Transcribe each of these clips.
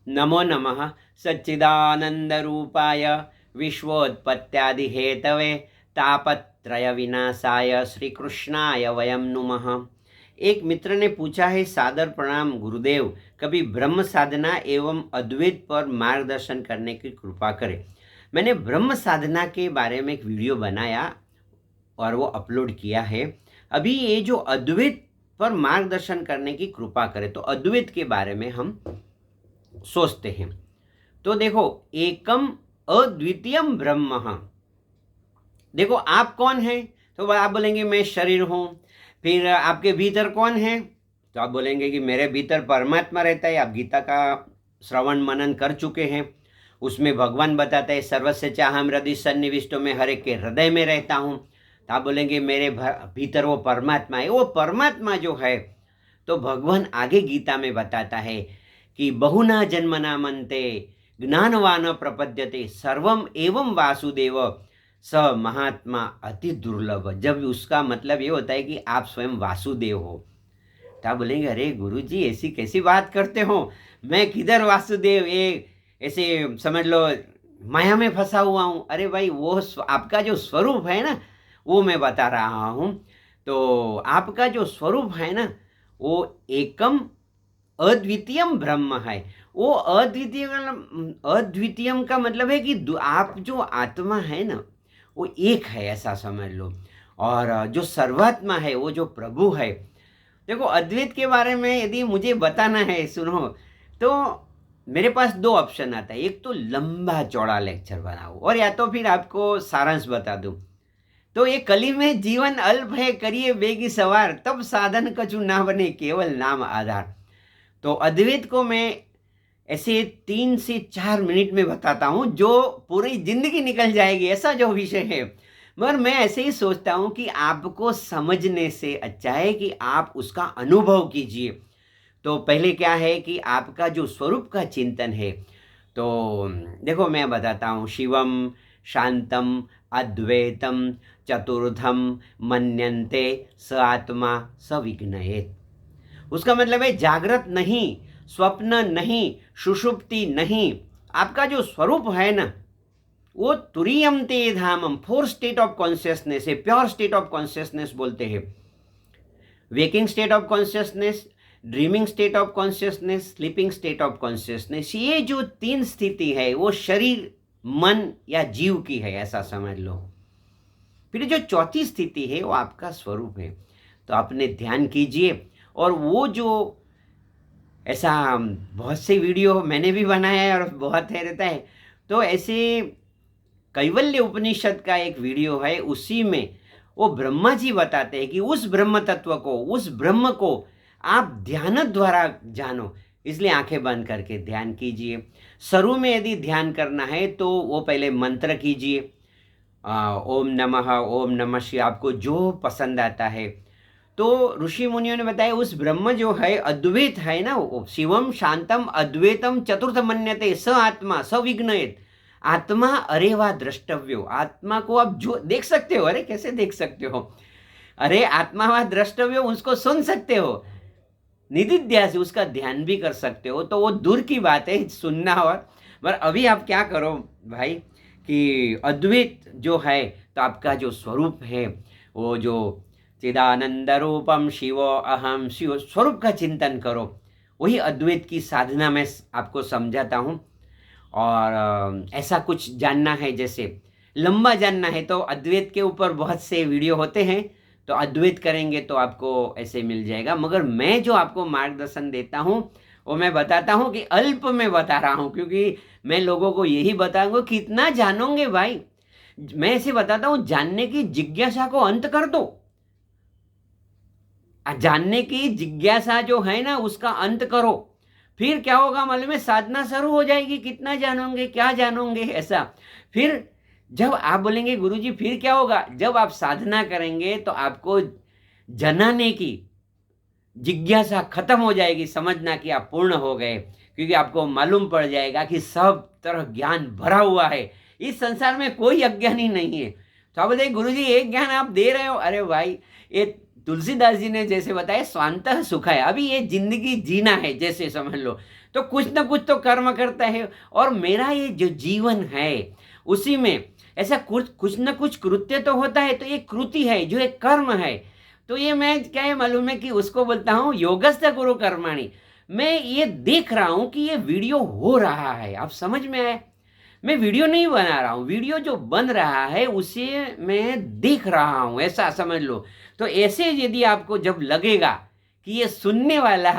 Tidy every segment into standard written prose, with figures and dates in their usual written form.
नमो नमः सच्चिदानंदरूपाय विश्वोत्पत्त्यादिहेतवे तापत्रय विनाशाय श्री कृष्णाय वयम नुमः। एक मित्र ने पूछा है, सादर प्रणाम गुरुदेव, कभी ब्रह्म साधना एवं अद्वैत पर मार्गदर्शन करने की कृपा करें। मैंने ब्रह्म साधना के बारे में एक वीडियो बनाया और वो अपलोड किया है। अभी ये जो अद्वैत पर मार्गदर्शन करने की कृपा करें, तो अद्वैत के बारे में हम सोचते हैं। तो देखो, एकम अद्वितीयम ब्रह्म। देखो, आप कौन हैं? तो आप बोलेंगे मैं शरीर हूं। फिर आपके भीतर कौन है? तो आप बोलेंगे कि मेरे भीतर परमात्मा रहता है। आप गीता का श्रवण मनन कर चुके हैं। उसमें भगवान बताता है, सर्वस्य चाहम हृदय सन्निविष्टो में हर एक के हृदय में रहता हूं। तो आप बोलेंगे मेरे भीतर वो परमात्मा है। वो परमात्मा जो है, तो भगवान आगे गीता में बताता है कि बहुना जन्मना मनते ज्ञानवान प्रपद्यते सर्वम एवं वासुदेव स महात्मा अति दुर्लभ। जब उसका मतलब ये होता है कि आप स्वयं वासुदेव हो। तो आप बोलेंगे, अरे गुरुजी ऐसी कैसी बात करते हो, मैं किधर वासुदेव? ये ऐसे समझ लो माया में फंसा हुआ हूँ। अरे भाई, वो आपका जो स्वरूप है ना, वो मैं बता रहा हूँ। तो आपका जो स्वरूप है ना, वो एकम अद्वितीयम ब्रह्म है। वो अद्वितीयम का मतलब है कि आप जो आत्मा है ना, वो एक है, ऐसा समझ लो। और जो सर्वात्मा है, वो जो प्रभु है। देखो, अद्वैत के बारे में यदि मुझे बताना है, सुनो, तो मेरे पास दो ऑप्शन आता है। एक तो लंबा चौड़ा लेक्चर बनाओ, और या तो फिर आपको सारांश बता दूं। तो ये कली में जीवन अल्प है, करिए बेगी सवार, तब साधन कछु ना बने, केवल नाम आधार। तो अद्वैत को मैं ऐसे 3 से 4 मिनट में बताता हूँ, जो पूरी जिंदगी निकल जाएगी, ऐसा जो विषय है। मगर मैं ऐसे ही सोचता हूँ कि आपको समझने से अच्छा है कि आप उसका अनुभव कीजिए। तो पहले क्या है कि आपका जो स्वरूप का चिंतन है, तो देखो मैं बताता हूँ। शिवम शांतम अद्वैतम चतुर्थम मन्यन्ते स आत्मा सविघ्नयेत। उसका मतलब है जागृत नहीं, स्वप्न नहीं, सुषुप्ति नहीं। आपका जो स्वरूप है ना, वो तुरीयम ते धामम, 4 स्टेट ऑफ कॉन्शियसनेस है। प्योर स्टेट ऑफ कॉन्शियसनेस बोलते हैं। Waking state of consciousness, dreaming state of consciousness, sleeping state of consciousness. ये जो 3 स्थिति है, वो शरीर, मन या जीव की है, ऐसा समझ लो। फिर जो चौथी स्थिति है, वो आपका स्वरूप है। तो अपने ध्यान कीजिए। और वो जो ऐसा बहुत से वीडियो मैंने भी बनाया है और बहुत है रहता है। तो ऐसे कैवल्य उपनिषद का एक वीडियो है, उसी में वो ब्रह्मा जी बताते हैं कि उस ब्रह्म तत्व को, उस ब्रह्म को आप ध्यान द्वारा जानो। इसलिए आंखें बंद करके ध्यान कीजिए। शुरू में यदि ध्यान करना है तो वो पहले मंत्र कीजिए, ओम नमः शिवाय, आपको जो पसंद आता है। तो ऋषि मुनियों ने बताया, उस ब्रह्म जो है अद्वैत है ना, वो शिवम शांतम अद्वैतम चतुर्थ मन्यते स आत्मा सविघ्नयेत। आत्मा अरेवा द्रष्टव्यो। आत्मा को आप जो देख सकते हो। अरे कैसे देख सकते हो? अरे आत्मा वा द्रष्टव्यो, उसको सुन सकते हो। निधिध्यास से उसका ध्यान भी कर सकते हो। तो वो दूर की बात है सुनना। और पर अभी आप क्या करो भाई, कि अद्वैत जो है, तो आपका जो स्वरूप है, वो जो चिदानंद रूपम शिवो अहम शिव, स्वरूप का चिंतन करो। वही अद्वैत की साधना में आपको समझाता हूँ। और ऐसा कुछ जानना है, जैसे लंबा जानना है, तो अद्वैत के ऊपर बहुत से वीडियो होते हैं। तो अद्वैत करेंगे तो आपको ऐसे मिल जाएगा। मगर मैं जो आपको मार्गदर्शन देता हूँ, वो मैं बताता हूँ कि अल्प में बता रहा हूँ, क्योंकि मैं लोगों को यही बताऊंगा, कितना जानोगे भाई। मैं ऐसे बताता हूँ, जानने की जिज्ञासा को अंत कर दो। जानने की जिज्ञासा जो है ना, उसका अंत करो। फिर क्या होगा मालूम है? साधना शुरू हो जाएगी। कितना जानोगे, क्या जानोगे, ऐसा। फिर जब आप बोलेंगे गुरुजी फिर क्या होगा, जब आप साधना करेंगे तो आपको जनाने की जिज्ञासा खत्म हो जाएगी। समझना कि आप पूर्ण हो गए, क्योंकि आपको मालूम पड़ जाएगा कि सब तरह ज्ञान भरा हुआ है। इस संसार में कोई अज्ञानी नहीं है। तो आप बोलते गुरुजी एक ज्ञान आप दे रहे हो। अरे भाई, ये तुलसीदास जी ने जैसे बताया स्वांतः सुखाय, अभी ये जिंदगी जीना है जैसे समझ लो, तो कुछ ना कुछ तो कर्म करता है, और मेरा ये जो जीवन है उसी में ऐसा कुछ कुछ ना कुछ कृत्य तो होता है, तो ये कृति है जो एक कर्म है। तो ये मैं क्या है मालूम है कि उसको बोलता हूँ योगस्थ गुरु कर्माणि। मैं ये देख रहा हूँ कि ये वीडियो हो रहा है, आप समझ में आए? मैं वीडियो नहीं बना रहा हूँ, वीडियो जो बन रहा है उसे मैं देख रहा हूँ, ऐसा समझ लो। तो ऐसे यदि आपको जब लगेगा कि ये सुनने वाला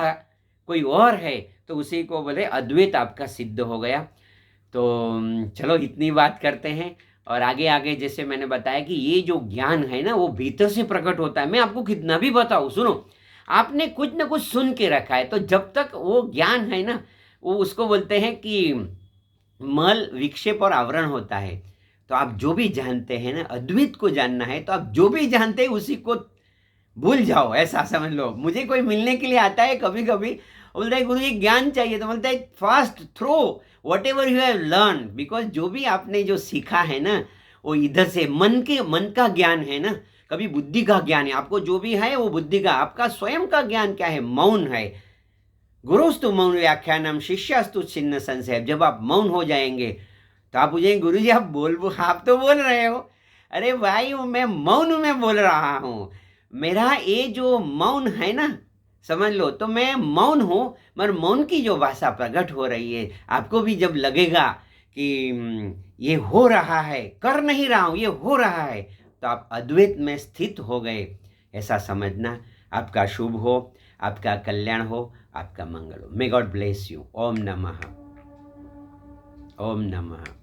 कोई और है, तो उसी को बोले अद्वैत आपका सिद्ध हो गया। तो चलो इतनी बात करते हैं, और आगे आगे जैसे मैंने बताया कि ये जो ज्ञान है ना वो भीतर से प्रकट होता है। मैं आपको कितना भी बताऊँ, सुनो, आपने कुछ ना कुछ सुन के रखा है, तो जब तक वो ज्ञान है ना, वो उसको बोलते हैं कि मल विक्षेप और आवरण होता है। तो आप जो भी जानते हैं ना, अद्वैत को जानना है, तो आप जो भी जानते हैं उसी को भूल जाओ, ऐसा समझ लो। मुझे कोई मिलने के लिए आता है कभी कभी, बोलता है गुरु जी ज्ञान चाहिए, तो बोलता है fast through whatever you have learn, because जो भी आपने जो सीखा है ना वो इधर से मन का ज्ञान है ना, कभी बुद्धि का ज्ञान है। आपको जो भी है वो बुद्धि का, आपका स्वयं का ज्ञान क्या है? मौन है। गुरुस्तु मौन व्याख्यानम शिष्यस्तु छिन्न संशय। जब आप मौन हो जाएंगे तो आप पूछेंगे गुरु जी आप तो बोल रहे हो। अरे भाई वो मैं मौन में बोल रहा हूँ। मेरा ये जो मौन है ना, समझ लो, तो मैं मौन हूँ, मगर मौन की जो भाषा प्रकट हो रही है, आपको भी जब लगेगा कि ये हो रहा है, कर नहीं रहा हूँ, ये हो रहा है, तो आप अद्वैत में स्थित हो गए, ऐसा समझना। आपका शुभ हो, आपका कल्याण हो, आपका मंगल हो। May God bless you. ओम नमः, ओम नमः।